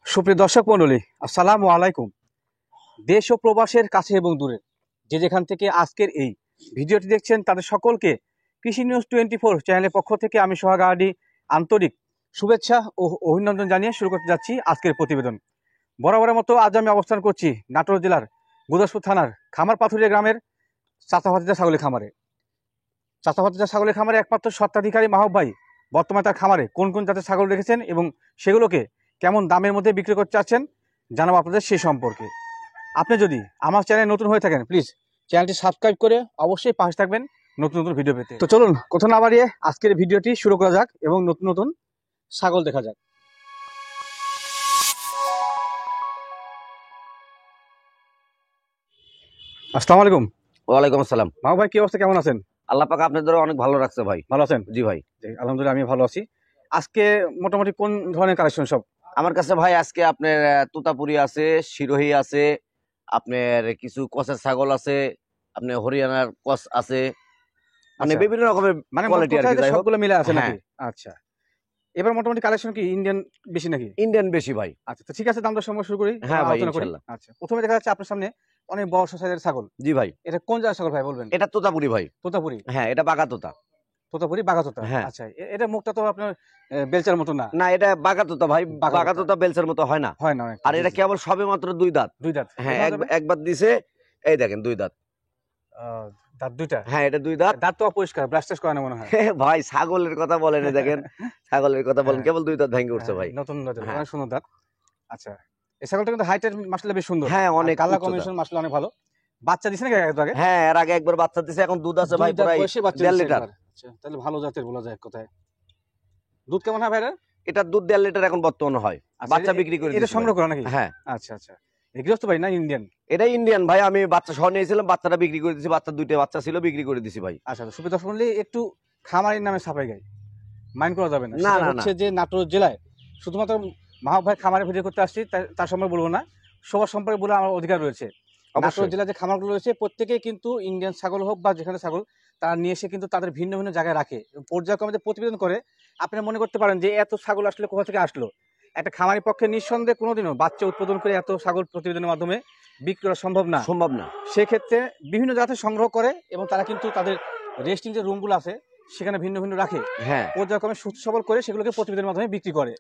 সুপ্রিয় দর্শক মণ্ডলী, আসসালামু আলাইকুম। দেশ ও প্রবাসের কাছে এবং দূরে যে যেখান থেকে আজকের এই ভিডিওটি দেখছেন তাদের সকলকে কৃষি নিউজ 24 চ্যানেলের পক্ষ থেকে আমি সোহাগ আহাদি আন্তরিক শুভেচ্ছা ও অভিনন্দন জানিয়ে শুরু করতে যাচ্ছি আজকের প্রতিবেদন। বরাবরের মতো আজ আমি অবস্থান করছি নাটোর জেলার গুদাসপুর থানার খামারপাথুরিয়া গ্রামের চাচাভাতিজা ছাগলের খামারে। চাচাভাতিজা ছাগলের খামারে একমাত্র স্বত্বাধিকারী মাহবুব ভাই বর্তমানে তার খামারে কোন কোন জাতের ছাগল রেখেছেন এবং সেগুলোকে কেমন দামের মধ্যে বিক্রি করতে চাচ্ছেন জানাবো আপনাদের সেই সম্পর্কে। আপনি যদি আমার চ্যানেল নতুন হয়ে থাকেন প্লিজ চ্যানেলটি সাবস্ক্রাইব করে অবশ্যই পাশে থাকবেন নতুন নতুন ভিডিও পেতে। তো চলুন কথা না বাড়িয়ে আজকের ভিডিওটি শুরু করা যাক এবং নতুন নতুন ছাগল দেখা যাক। আসসালামু আলাইকুম। ওয়ালাইকুম আসসালাম। মাহবুব ভাই, কি অবস্থা, কেমন আছেন? আল্লাহ পাক আপনাদের অনেক ভালো রাখছে ভাই। ভালো আছেন? জি ভাই। আলহামদুলিল্লাহ আমি ভালো আছি। আজকে মোটামুটি কোন ধরনের কালেকশন সব আমার কাছে ভাই আজকে আপনার তোতাপুরি আছে, শিরোহী আছে, আপনার কিছু কসের ছাগল আছে, আপনার হরিয়ানার কস আছে, মানে আচ্ছা, বিভিন্ন রকমের মানে কোয়ালিটি আর কি, যাই হোক। সবগুলো মিলে আছে নাকি? হ্যাঁ। আচ্ছা, এবার মোটামুটি কালেকশন কি ইন্ডিয়ান বেশি নাকি? ইন্ডিয়ান বেশি ভাই। আচ্ছা, তো ঠিক আছে, দাম দর সম্পর্কে শুরু করি। হ্যাঁ ভাই, আলোচনা করি। ইনশাআল্লাহ। আচ্ছা, প্রথমে দেখা যাচ্ছে আপনার সামনে অনেক বড় সাইজের ছাগল। জি ভাই। এটা কোন জাতের ছাগল ভাই বলবেন? এটা তোতাপুরি ভাই। তোতাপুরি? হ্যাঁ, এটা বাঘা তোতা। তোতাপুরি বাঘা তোতা। হ্যাঁ। আচ্ছা, এটা মুখটা তো আপনার বেলচার মতো না। না, এটা বাঘা তোতা ভাই। বাঘা বাঘা তোতা। তোতা বেলসের মতো হয় না। হয় না অনেকটা। আর এটা কেবল সবে মাত্র দুই দাঁত। দুই দাঁত? হ্যাঁ, দেখানো যাবে? একবার দিছে, এই দেখেন দুই দাঁত। দাঁত দুইটা? হ্যাঁ, এটা দুই দাঁত। দাঁত তো অপরিষ্কার, ব্রাশ টাশ করা না মনে হয়। ভাই ছাগলের কথা বলেন, দেখেন ছাগলের কথা বলেন, হ্যাঁ। কেবল দুই দাঁত ভেঙে উঠছে ভাই। নতুন দাঁত, হ্যাঁ। অনেক সুন্দর দাঁত। আচ্ছা, এই ছাগলটা কিন্তু হাইটের মাশাআল্লাহ বেশ সুন্দর। হ্যাঁ, অনেক কালার উচ্চতা। কম্বিনেশন মাশাআল্লাহ অনেক ভালো। বাচ্চা দিছে নাকি আগে? হ্যাঁ, এর আগে একবার বাচ্চা দিছে, এখন দুধ আছে ভাই দুই দাঁত প্রায় বয়সে বাচ্চা 1.5 দিছে লিটার। একবার। আচ্ছা, তাহলে ভালো জাতের বলা যায় এক কথায়। দুধ কেমন হয় ভাইরা? এটা দুধ 1.5 লিটার এখন বর্তমানে হয়। আচ্ছা, বাচ্চা বিক্রি করে এটা দিয়েছি সংগ্রহ ভাই। করা নাকি? হ্যাঁ। আচ্ছা আচ্ছা, গৃহস্থ ভাই না ইন্ডিয়ান? এটা ইন্ডিয়ান ভাই, আমি বাচ্চা সহ নিয়েছিলাম, বাচ্চাটা বিক্রি করে দিয়েছি, বাচ্চা দুইটা বাচ্চা ছিল, বিক্রি করে দিয়েছি ভাই। আচ্ছা, সুবিধা শুনলে একটু খামারের নামে ছাপাই গায় মাইন্ড করা যাবে না। না, সেটা না, হচ্ছে যে নাটোর জেলায় শুধুমাত্র মাহবুব ভাই খামারে ভিডিও করতে আসছি তার সম্পর্কে বলবো না, সবার সম্পর্কে বলে আমার অধিকার রয়েছে। নাটোর অবশ্যই। জেলায় যে খামারগুলো রয়েছে প্রত্যেকেই কিন্তু ইন্ডিয়ান ছাগল হোক বা যেখানে ছাগল, তারা নিয়ে এসে কিন্তু তাদের ভিন্ন ভিন্ন জায়গায় রাখে, পর্যায়ক্রমে প্রতিবেদন করে। আপনারা মনে করতে পারেন যে এত ছাগল আসলে কোথা থেকে আসলো। একটা খামারের পক্ষে নিঃসন্দেহে কোনোদিনও বাচ্চা উৎপাদন করে এত ছাগল প্রতিবেদনের মাধ্যমে বিক্রি করা সম্ভব না। সম্ভব না। সেক্ষেত্রে বিভিন্ন জাতের সংগ্রহ করে এবং তারা কিন্তু তাদের রেস্টিং যে রুমগুলো আছে সেখানে ভিন্ন ভিন্ন রাখে, হ্যাঁ, পর্যায়ক্রমে সুস্থ সবল করে সেগুলোকে প্রতিবেদনের মাধ্যমে বিক্রি করে।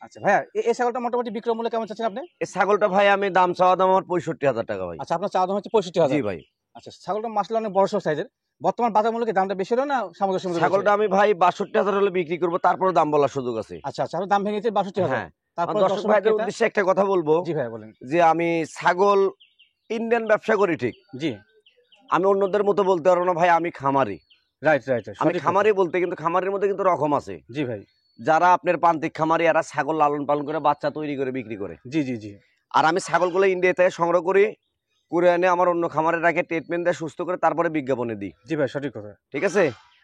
আচ্ছা ভাইয়া, এই ছাগলটা মোটামুটি বিক্রয় মূল্য কেমন চাচ্ছেন আপনি? এই ছাগলটা ভাই আমি দাম চাওয়া দাম আমার 65,000 টাকা ভাই। আচ্ছা, আপনার চাওয়া দাম হচ্ছে 65,000? জি ভাই। আচ্ছা, ছাগলটা মাসলে অনেক বড় সাইজের। বর্তমান বাজার মূল্যে কি দামটা বেশি হলো না সামঞ্জস্য মূল্যে? ছাগলটা আমি ভাই 62,000 হলে বিক্রি করবো, তারপরে দাম বলার সুযোগ আছে। আচ্ছা আচ্ছা, আপনার দাম ভেঙেছে 62,000। হ্যাঁ। তারপর দর্শক ভাইদের উদ্দেশ্যে একটা কথা বলবো। জি ভাই বলেন। যে আমি ছাগল ইন্ডিয়ান ব্যবসা করি ঠিক, জি, আমি অন্যদের মতো বলতে পারবো না ভাই, আমি খামারি। রাইট রাইট, আমি খামারি বলতে, কিন্তু খামারের মধ্যে কিন্তু রকম আছে। জি ভাই। যারা আপনার প্রান্তিক খামারি, এরা ছাগল লালন পালন করে বাচ্চা তৈরি করে বিক্রি করে। জি জি জি। আর আমি ছাগলগুলো ইন্ডিয়া থেকে সংগ্রহ করি, করে এনে আমার অন্য খামারে রাখে, ট্রিটমেন্ট দিয়ে সুস্থ করে তারপরে বিজ্ঞাপনে দিই। জি ভাই, সঠিক কথা। ঠিক আছে,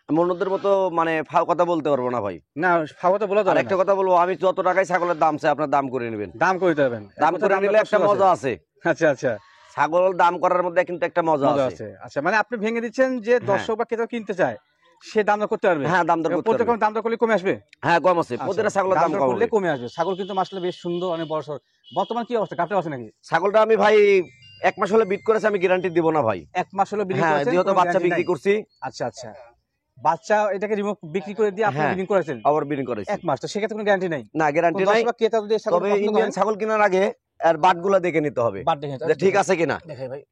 আমি অন্যদের মতো মানে ফাও কথা বলতে পারবো না ভাই। না, ফাওয়াতে বলা আর যাবে একটা না। কথা বলবো, আমি যত টাকায় ছাগলের দাম চাই আপনার দাম করে নেবেন। দাম করে দিতে হবেন। দাম করে নিলে একটা মজা আছে। আচ্ছা আচ্ছা, ছাগল দাম করার মধ্যে কিন্তু একটা মজা আছে। আচ্ছা, মানে আপনি ভেঙে দিচ্ছেন যে দর্শক বা ক্রেতা কিনতে চায় সে দাম দর করতে পারবে। হ্যাঁ, দাম দর করতে প্রত্যেক পারবে। দাম দর করলে কমে আসবে। হ্যাঁ, কম আছে, আচ্ছা, প্রতিটা ছাগলের দাম কম করলে হবে। কমে আসবে। ছাগল কিন্তু মাসলে বেশ সুন্দর, অনেক বড় সর। বর্তমান কি অবস্থা, কাপড় আছে নাকি? ছাগলটা আমি ভাই 1 মাস হলে বিট করেছে, আমি গ্যারান্টি দিব না ভাই। 1 মাস হলো বিক্রি হ্যাঁ, করেছেন, যেহেতু কোনো বাচ্চা guarantee বিক্রি নাই? করছি। আচ্ছা আচ্ছা, বাচ্চা এটাকে রিমুভ বিক্রি করে দিয়ে আপনি হ্যাঁ, ব্রিডিং করেছেন আবার বিডিং করেছি। 1 মাস, তো সেক্ষেত্রে কোনো গ্যারান্টি নাই? না, গ্যারান্টি নাই। দর্শক বা ক্রেতা যদি এই ছাগল তবে পছন্দ ইন্ডিয়ান করেন, ছাগল কেনার আগে আর বাটগুলা দেখে নিতে হবে বাট দেখে যে ঠিক আছে কিনা। দেখাই ভাই,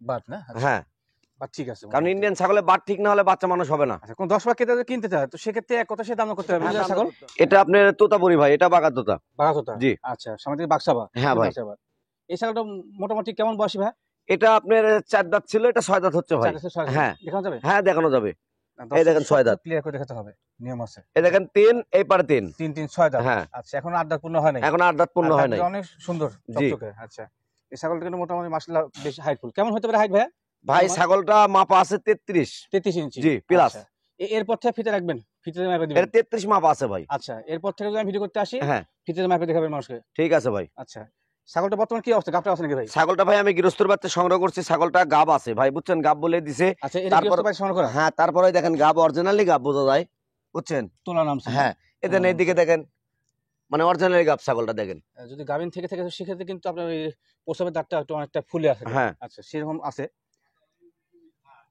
বাট না? আচ্ছা, হ্যাঁ, বাট ঠিক আছে। কারণ ইন্ডিয়ান ছাগলের বাট ঠিক না হলে বাচ্চা মানুষ হবে না। আচ্ছা, কোন দর্শক বা ক্রেতা যদি কিনতে চায় তো সেক্ষেত্রে এক কথা সে দাম দর করতে হবে। হ্যাঁ, ছাগল এটা আপনার তোতাপুরি ভাই, এটা বাঘা তোতা। বাঘাতোতা? জি। আচ্ছা, সামনে থেকে বাক্সাবা। হ্যাঁ ভাই। বাক্সাবা। এই ছাগলটা মোটামুটি কেমন বয়সী ভাই? এটা আপনার 4 দাঁত ছিল, এটা 6 দাঁত হচ্ছে ভাই। চার থেকে ছয় দাঁত। হ্যাঁ দেখানো যাবে? হ্যাঁ, দেখানো যাবে। না, এই দেখেন 6 দাঁত। ক্লিয়ার করে দেখাতে হবে, নিয়ম আছে। এই দেখেন 3, এই পারে 3। 3 3 6 দাঁত। হ্যাঁ। আচ্ছা, এখন 8 দাঁত পূর্ণ হয় নাই। এখন 8 দাঁত পূর্ণ হয় নাই। অনেক সুন্দর জি। চকচকে। আচ্ছা, এই ছাগলটা কিন্তু মোটামুটি মাশাআল্লাহ বেশ হাইটফুল। কেমন হতে পারে হাইট ভাই? ভাই ছাগলটা মাপা আছে 33। 33 ইঞ্চি। জি, প্লাস। আচ্ছা, এরপর থেকে ফিতে রাখবেন, ফিতে মাপে দিবেন। এর 33 মাপা আছে ভাই। আচ্ছা, এরপর থেকে যদি আমি ভিডিও করতে আসি হ্যাঁ, ফিতে মাপে দেখাবেন মানুষকে। ঠিক আছে ভাই। আচ্ছা, ছাগলটা বর্তমান কি অবস্থা, গাবটা আছে নাকি ভাই? ছাগলটা ভাই আমি গৃহস্থর বাচ্চা সংগ্রহ করছি, ছাগলটা গাব আছে ভাই, বুঝছেন, গাব বলে দিছে। আচ্ছা, এটা তারপর গৃহস্থ বাড়ি সংগ্রহ করা? হ্যাঁ, তারপরে দেখেন গাব অরিজিনালি গাব বোঝা যায়, বুঝছেন। তোলা নাম। হ্যাঁ, এদের এইদিকে দেখেন মানে অরিজিনাল গাব ছাগলটা দেখেন। যদি গাভিন থেকে থাকে সেক্ষেত্রে কিন্তু আপনার ওই প্রসবের দাঁতটা একটু অনেকটা ফুলে আসে। হ্যাঁ আচ্ছা সেরকম আছে।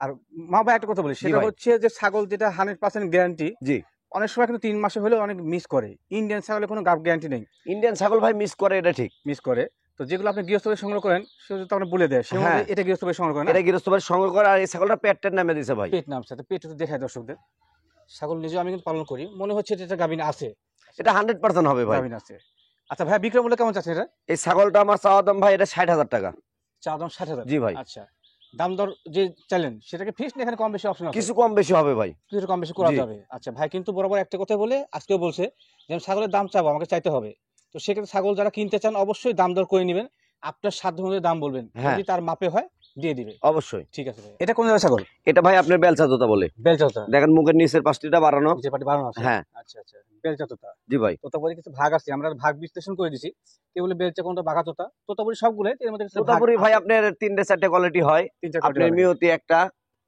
আর মা ভাই একটা কথা বলি, সেটা ভাই। হচ্ছে যে ছাগল যেটা 100% গ্যারান্টি, জি অনেক সময় কিন্তু 3 মাসে হলেও অনেক মিস করে। ইন্ডিয়ান ছাগলের কোনো গাব গ্যারান্টি নেই, ইন্ডিয়ান ছাগল ভাই মিস করে, এটা ঠিক। মিস করে। তো যেগুলো আপনি গৃহস্থ ভাবে সংগ্রহ করেন সেগুলো তো আপনি বলে দেয় সে হ্যাঁ এটা গৃহস্থ ভাবে সংগ্রহ করেন না? এটা গৃহস্থ ভাই সংগ্রহ করে, আর এই ছাগলটা পেটের নামে দিছে ভাই। পেট নামছে, তো পেট একটু দেখায় দর্শকদের। ছাগল নিজেও আমি কিন্তু পালন করি, মনে হচ্ছে এটা গাভিন আছে, এটা 100% হবে ভাই। গাভিন আছে। আচ্ছা ভাই বিক্রয় মূল্য কেমন চাচ্ছেন এটা? এই ছাগলটা আমার চাওয়া দাম ভাই এটা 60,000 টাকা। চা দাম 60,000? জি ভাই। আচ্ছা, দাম দর যে চাইলেন সেটাকে ফিক্সড, এখানে কম বেশি অপশন আছে? কিছু কম বেশি হবে ভাই, কিছু কম বেশি করা জি। যাবে। আচ্ছা ভাই কিন্তু বরাবর একটা কথা বলে আজকেও বলছে যে আমি ছাগলের দাম চাবো, আমাকে চাইতে হবে। তো সেক্ষেত্রে ছাগল যারা কিনতে চান অবশ্যই দাম দর করে নেবেন, আপনার সাধ্য অনুযায়ী দাম বলবেন, হ্যাঁ যদি তার মাপে হয় দিয়ে দিবে। অবশ্যই। ঠিক আছে ভাই। এটা কোন জায়গায় ছাগল? এটা ভাই আপনার বেলচা তোতা বলে। বেলচাতা? দেখেন মুখের নিচের পাশটিটা বাড়ানো। যে পাটি বানানো আছে? হ্যাঁ আচ্ছা আচ্ছা, বেলচা তোতা। জি ভাই। তোতাপুরি কিছু ভাগ আছে, আমরা ভাগ বিশ্লেষণ করে দিছি। কেউ বলে বেলচা, কোনটা বাঘা তোতা। তোতাপুরি সবগুলো এর মধ্যে কিছু ভাগ তোতাপুরি ভাই আছে। আপনার 3-4টে কোয়ালিটি হয়। 3-4 আপনার মিয়তি একটা,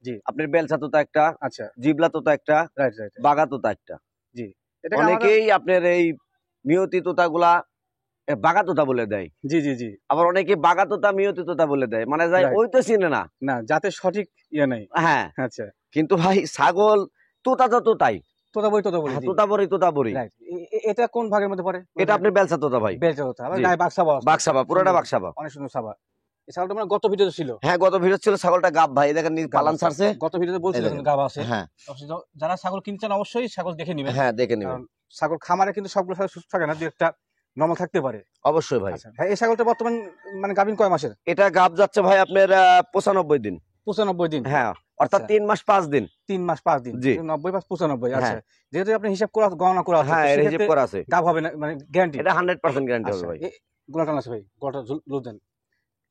জি আপনার বেলচা তোতা একটা, আচ্ছা, জিবলা তোতা একটা, রাইট রাইট বাগা তোতা একটা। জি। এটাকে আমরা অনেকেই আপনার এই মিয়তি তোতাগুলা বাগা তোতা বলে দেয়, জি জি জি আবার অনেকে বাগা তোতা মিয়তি তোতা বলে দেয়, মানে যায় Right. ওই তো চিনে না। না যাতে সঠিক ইয়ে নাই। হ্যাঁ আচ্ছা, কিন্তু ভাই ছাগল তোতা তো তোতাই। তোতাপুরি তোতাপুরি, হ্যাঁ জি তোতাপুরি তোতাপুরি। রাইট। এটা কোন ভাগের মধ্যে পড়ে? এটা আপনার বেলচা তোতা ভাই। বেলচা তোতা, আবার জি। গায়ে বাক্সাবা আছে। বাকসাবা, পুরোটা সুন্দর, বাকসাবা। অনেক সুন্দর সাবা। এই ছাগলটা মানে গত ভিডিওতে ছিল। হ্যাঁ গত ভিডিও ছিল, ছাগলটা গাব ভাই, দেখেন গাব পালান আছে। ছাড়ছে। গত ভিডিওতে বলছিলেন দেখেন। গাব আছে। হ্যাঁ অবশ্যই যারা ছাগল কিনছেন অবশ্যই ছাগল দেখে নেবেন। হ্যাঁ দেখে কারণ নেবেন ছাগল খামারে কিন্তু সবগুলো ছাগল সুস্থ থাকে না, দু একটা নরমাল থাকতে পারে। অবশ্যই ভাই। আচ্ছা ভাই, এই ছাগলটা বর্তমান মানে গাভিন কয় মাসের? এটা গাব যাচ্ছে ভাই আপনার 95 দিন। 95 দিন? হ্যাঁ অর্থাৎ আচ্ছা। 3 মাস 5 দিন। 3 মাস 5 দিন, জি। 90 + 95। আচ্ছা, হ্যাঁ যেহেতু আপনি হিসাব করা গণনা করা আছে, হ্যাঁ তো এর হিসেব সেক্ষেত্রে করা আছে। গাব হবে না মানে গ্যারান্টি? এটা 100% গ্যারান্টি হবে আচ্ছা, ভাই। গোলাটা আছে ভাই, গোলাটা লোড দেন।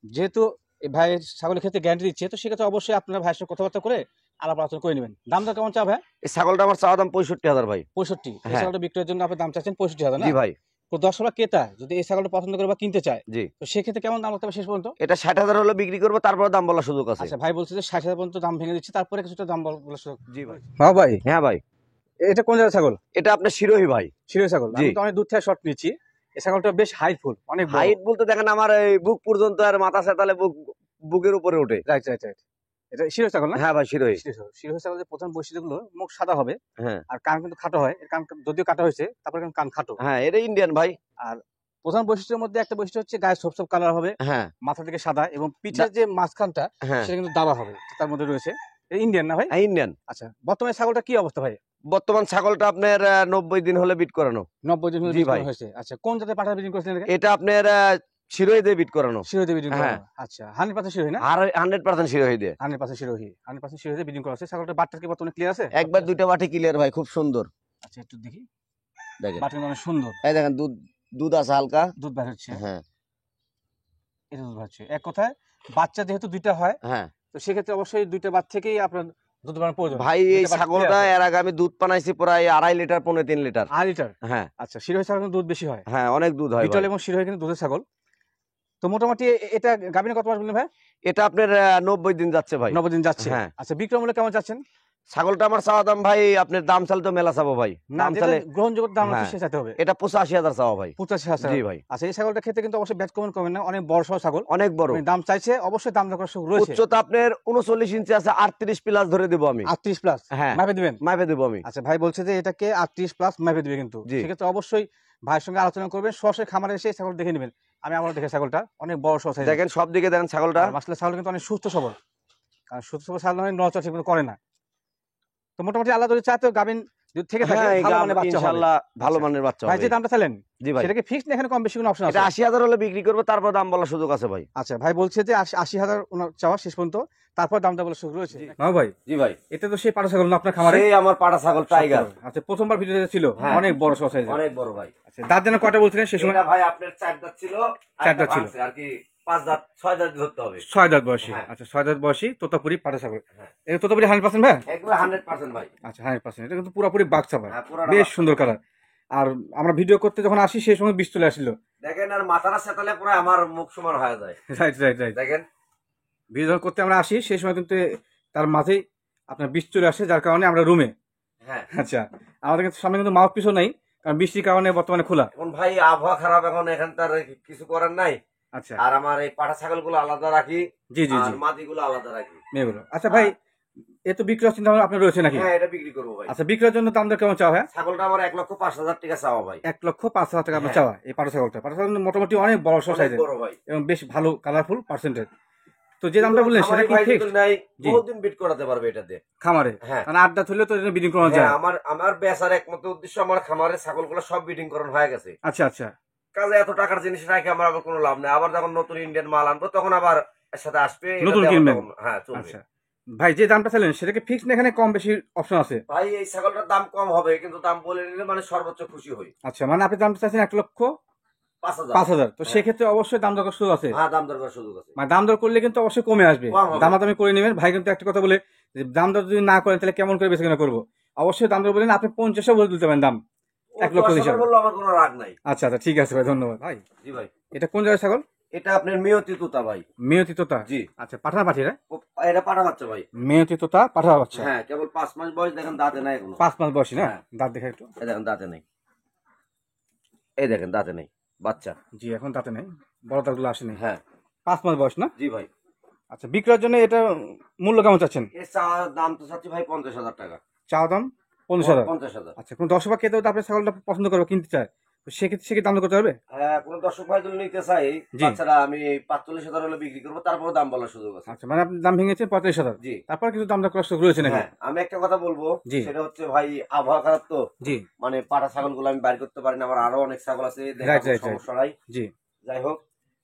যেহেতু এই ভাই ছাগলের ক্ষেত্রে গ্যারান্টি দিচ্ছে, তো সেক্ষেত্রে অবশ্যই আপনার ভাইয়ের সাথে কথাবার্তা করে আলাপ আলোচনা করে নেবেন। দাম দর কেমন চা ভাই? এই ছাগলটা আমার চাওয়া দাম 65,000 ভাই। 65? এই হ্যাঁ ছাগলটা বিক্রয়ের জন্য আপনি দাম চাচ্ছেন 65,000 না? জি ভাই। তো দর্শকরা ক্রেতা যদি এই ছাগলটা পছন্দ করে বা কিনতে চায়, জি তো সেক্ষেত্রে কেমন দাম লাগতে হবে শেষ পর্যন্ত? এটা 60,000 হলে বিক্রি করবো, তারপরে দাম বলার সুযোগ আছে। আচ্ছা ভাই বলছে যে 60,000 পর্যন্ত দাম ভেঙে দিচ্ছে, তারপরে কিছুটা দাম বলার সুযোগ। জি ভাই। হ্যাঁ ভাই, হ্যাঁ ভাই এটা কোন জায়গার ছাগল? এটা আপনার শিরোহী ভাই। শিরোহী ছাগল? জি। আমি তো অনেক দূর থেকে শট নিচ্ছি। এই ছাগলটা বেশ হাইটফুল, অনেক বড়। হাইট বলতে দেখেন আমার এই বুক পর্যন্ত, আর মাথা সেতালে বুকের উপরে ওঠে। Right right right. এটা শিরোহী ছাগল না? হ্যাঁ ভাই শিরোহী। শিরোহী ছাগলের প্রধান বৈশিষ্ট্যগুলো, মুখ সাদা হবে হ্যাঁ আর কান কিন্তু খাটো হয়। এর কান যদিও কাটা হয়েছে, তারপরে কিন্তু কান খাটো। হ্যাঁ এটা ইন্ডিয়ান ভাই। আর প্রধান বৈশিষ্ট্যের মধ্যে একটা বৈশিষ্ট্য হচ্ছে গায়ে সবসব কালার হবে, হ্যাঁ মাথা থেকে সাদা, এবং পিঠের যে মাঝখানটা হ্যাঁ সেটা কিন্তু দাবা হবে, তার মধ্যে রয়েছে। ইন্ডিয়ান না ভাই? ইন্ডিয়ান। আচ্ছা, বর্তমানে ছাগলটা কি অবস্থা ভাই? বর্তমান ছাগলটা আপনার 90 দিন হলে বিট করানো। 90 দিন জি ভাই। হয়েছে। আচ্ছা, কোন জাতের পাঠা ব্রিডিং করেছিলেন এটাকে? এটা আপনার শিরোহী দিয়ে বিট করানো। শিরোহী ব্রিডিং হ্যাঁ। করা? আচ্ছা, 100% শিরোহী না? আর 100% শিরোহী দিয়ে। 100% শিরোহী, 100% শিরোহী ব্রিডিং করা আছে। ছাগলটার বাটটা কি বর্তমানে ক্লিয়ার আছে? একবার দুইটা বাটি ক্লিয়ার ভাই, খুব সুন্দর। আচ্ছা, একটু দেখি। দেখেন বাটটা কিন্তু অনেক সুন্দর, এই দেখেন দুধ দুধ আছে হালকা। দুধ বের হচ্ছে। হ্যাঁ এটা দুধ বের হচ্ছে। এক কথায় বাচ্চা যেহেতু দুইটা হয়, হ্যাঁ তো সেক্ষেত্রে অবশ্যই দুইটা বাচ্চা থেকেই আপনার দুধ বানানোর প্রয়োজন। ভাই এই দুইটা বাচ্চা ছাগলটা clear আছে। এর আগে আমি দুধ বানাইছি প্রায় 2.5 লিটার 3.5 লিটার। 2.5 লিটার? হ্যাঁ আচ্ছা, শিরোহী ছাগল কিন্তু দুধ বেশি হয়। হ্যাঁ অনেক দুধ হয় বিটল ভাই। এবং শিরোহী কিন্তু দুধের ছাগল। তো মোটামুটি এটা গাভীনে কত মাস বললেন ভাই? এটা আপনার 90 দিন যাচ্ছে ভাই। 90 দিন যাচ্ছে। হ্যাঁ। আচ্ছা, বিক্রয় মূল্য কেমন চাচ্ছেন? ছাগলটা আমার চাওয়া দাম ভাই, আপনার দাম চাল তো মেলা চাবো ভাই। না, দাম যেটা চালে গ্রহণযোগ্য দাম আছে হ্যাঁ। সে চাইতে হবে। এটা 85,000 চাওয়া ভাই। 85,000? জি ভাই। আচ্ছা, এই ছাগলটা খেতে কিন্তু অবশ্যই ব্যাট কমেন না, অনেক বড় সহ ছাগল। অনেক বড়। আপনি দাম চাইছে, অবশ্যই দাম দর করার সুযোগ রয়েছে। উচ্চতা আপনার 39 ইঞ্চি আছে, 38 প্লাস ধরে দেবো আমি। 38 প্লাস? হ্যাঁ মাপে দিবেন? মাপে দেবো আমি। আচ্ছা, ভাই বলছে যে এটাকে 38 প্লাস মাপে দিবে কিন্তু। জি। সেক্ষেত্রে অবশ্যই ভাইয়ের সঙ্গে আলোচনা করবেন, সরাসরি খামারে এসে এই ছাগল দেখে নেবেন। আমি আমার দেখে ছাগলটা অনেক বড় সহ সাইজ। দেখেন সব দিকে দেখেন ছাগলটা। মাসলে ছাগল কিন্তু অনেক সুস্থ সবল, কারণ সুস্থ সবল ছাগল হয় নড়াচড়া ঠিকমতো করে না। তো মোটামুটি আল্লাহ যদি চায় তো গাভিন যদি থেকে থাকে হ্যাঁ ভালো মানের বাচ্চা হবে। ইনশাআল্লাহ ভালো আচ্ছা। মানের বাচ্চা ভাই হবে। যে দামটা চাইলেন জি ভাই। সেটা কি ফিক্সড না এখানে কম বেশি কোনো অপশন আছে? এটা 80,000 হলে বিক্রি করবো, তারপর দাম বলার সুযোগ আছে ভাই। আচ্ছা, ভাই বলছে যে 80,000 চাওয়া শেষ পর্যন্ত, তারপর দামটা বলে শুরু রয়েছে। না ভাই, জি ভাই। এটা তো সেই পাটা ছাগল না আপনার খামারে? এই আমার পাটা ছাগল টাইগার। আচ্ছা, প্রথমবার ভিডিওতে ছিল, হ্যাঁ। অনেক বড় সহ সাইজ। অনেক বড় ভাই। আচ্ছা, দাঁত যেন কয়টা বলছিলেন সেই সময়? এটা ভাই আপনার 4 দাঁত ছিল, 4 দাঁত ছিল। আর কি 5 দাঁত 6 দাঁত ধরতে হবে। 6 দাঁত বয়সী? হ্যাঁ। আচ্ছা, 6 দাঁত বয়সী তোতাপুরি পাটা ছাগল। হ্যাঁ। এটা তোতাপুরি 100% ভাই? একবার 100% ভাই। আচ্ছা, 100%। এটা কিন্তু পুরোপুরি বাচ্চা ভাই, হ্যাঁ, পুরাটা বেশ বাচ্চা। সুন্দর কালার। আর আমরা ভিডিও করতে যখন আসি সেই সময় বীজ চলে আসছিল। দেখেন আর মাথাটা সেতালে পুরো আমার মুখ সমান হয়ে যায়। Right right right. দেখেন ভিডিও যখন করতে আমরা আসি সেই সময় কিন্তু তার মাঝেই আপনার বীজ চলে আসে, যার কারণে আমরা রুমে। হ্যাঁ আচ্ছা, আমাদের কিন্তু সামনে কিন্তু মাউথ পিসও নাই, কারণ বৃষ্টির কারণে বর্তমানে খোলা। এখন ভাই আবহাওয়া খারাপ, এখন এখান তার কিছু করার নাই। আচ্ছা, আর আমার এই পাঠা ছাগল গুলো আলাদা রাখি, জি জি জি, আর মাদি গুলো আলাদা রাখি। মেয়েগুলো। আচ্ছা ভাই, এ তো বিক্রয় চিন্তা ভাবনা আপনার রয়েছে নাকি? হ্যাঁ, এটা বিক্রি করবো ভাই। আচ্ছা, বিক্রয়ের জন্য দাম দর কেমন চাওয়া হয়? ছাগলটা আমার 1,05,000 টাকা চাওয়া ভাই। 1,05,000 টাকা আপনার হ্যাঁ। চাওয়া এই পাটা ছাগলটা। পাটা ছাগল মোটামুটি অনেক বড় অনেক সাইজের বড় ভাই। এবং বেশ ভালো কালারফুল পার্সেন্টেজ। তো যে দামটা বললেন সেটা খামারি কি ভাই ফিক্স? যদি নাই, জি। বহুদিন বিট করাতে পারবে এটাতে। খামারে? হ্যাঁ। মানে আড্ডা থইলে তো বিডিং করানো হ্যাঁ, যায়। আমার বেচার একমাত্র উদ্দেশ্য আমার খামারের ছাগলগুলো সব বিডিং করানো হয়ে গেছে। আচ্ছা আচ্ছা, কাজে এত টাকার জিনিস রাখে আমার আবার কোনো লাভ নেই। আবার যখন নতুন ইন্ডিয়ান মাল আনবো তখন আবার এর সাথে আসবে, এটাতে নতুন আবার কিনবেন? তখন- হ্যাঁ, চলবে। আচ্ছা ভাই, যে দামটা চাইলেন সেটা কি ফিক্স না, এখানে কম বেশি অপশন আছে? ভাই এই ছাগলটার দাম কম হবে, কিন্তু দাম বলে নিলে মানে সর্বোচ্চ খুশি হই। আচ্ছা, মানে আপনি দামটা চাইছেন 1,05,000। 5,000। তো হ্যাঁ। সেক্ষেত্রে অবশ্যই দাম দর সুযোগ আছে। হ্যাঁ, দাম দরকার সুযোগ আছে। মানে দাম দর করলে কিন্তু অবশ্যই কমে আসবে, কম হবে। দামাদামি করে নেবেন। ভাই কিন্তু একটা কথা বলে যে দাম দর যদি না করেন তাহলে কেমন করে বেচা কেনা করবো। অবশ্যই দাম দর বলেন, আপনি 50 বলে দিতে পারেন দাম, ও 1,00,000 10,000 হিসাবে। বললো আমার কোনো রাগ নাই। আচ্ছা আচ্ছা, ঠিক আছে ভাই, ধন্যবাদ ভাই। জি ভাই। এটা কোন জায়গায় ছাগল? এটা আপনার মেয়তি তোতা ভাই। মেয়তি তোতা? জি। আচ্ছা, পাঠা পাঠিয়ে এটা পাঠা বাচ্চা ভাই। মেয়তি তোতা পাঠা বাচ্চা। হ্যাঁ, কেবল 5 মাস বয়স, দেখেন দাঁতে নাই এখনো। 5 মাস বয়সী না? হ্যাঁ। দাঁত দেখে একটু। এই দেখেন দাঁতে নেই, এই দেখেন দাঁতে নেই বাচ্চা। জি, এখন দাঁতে নেই, বড় দাঁতগুলো আসেনি। হ্যাঁ। 5 মাস বয়স না? জি ভাই। আচ্ছা, বিক্রয়ের জন্য এটা মূল্য কেমন চাচ্ছেন? এর চাওয়া দাম তো চাচ্ছি ভাই 50,000 টাকা। চাওয়া দাম 50,000? 50,000। আচ্ছা, কোন দর্শক বা ক্রেতা যদি আপনার ছাগলটা পছন্দ করবে, কিনতে চায়, তো সেক্ষেত্রে সে কি দাম দর করতে পারবে? হ্যাঁ, কোন দর্শক ভাই যদি নিতে চাই, জি। বাচ্চারা আমি 45,000 হলে বিক্রি করবো, তারপরে দাম বলার সুযোগ আছে। আচ্ছা, মানে আপনি দাম ভেঙেছেন 45,000, জি। তারপর কিছু দাম দর করার সুযোগ রয়েছে নাকি? হ্যাঁ, আমি একটা কথা বলবো, জি। সেটা হচ্ছে ভাই আবহাওয়া খারাপ তো, জি। মানে পাটা ছাগল গুলো আমি বাইর করতে পারি না, আমার আরো অনেক ছাগল আছে, রাইট দেখাবো, রাইট রাইট। সমস্যা নাই। জি। যাই হোক,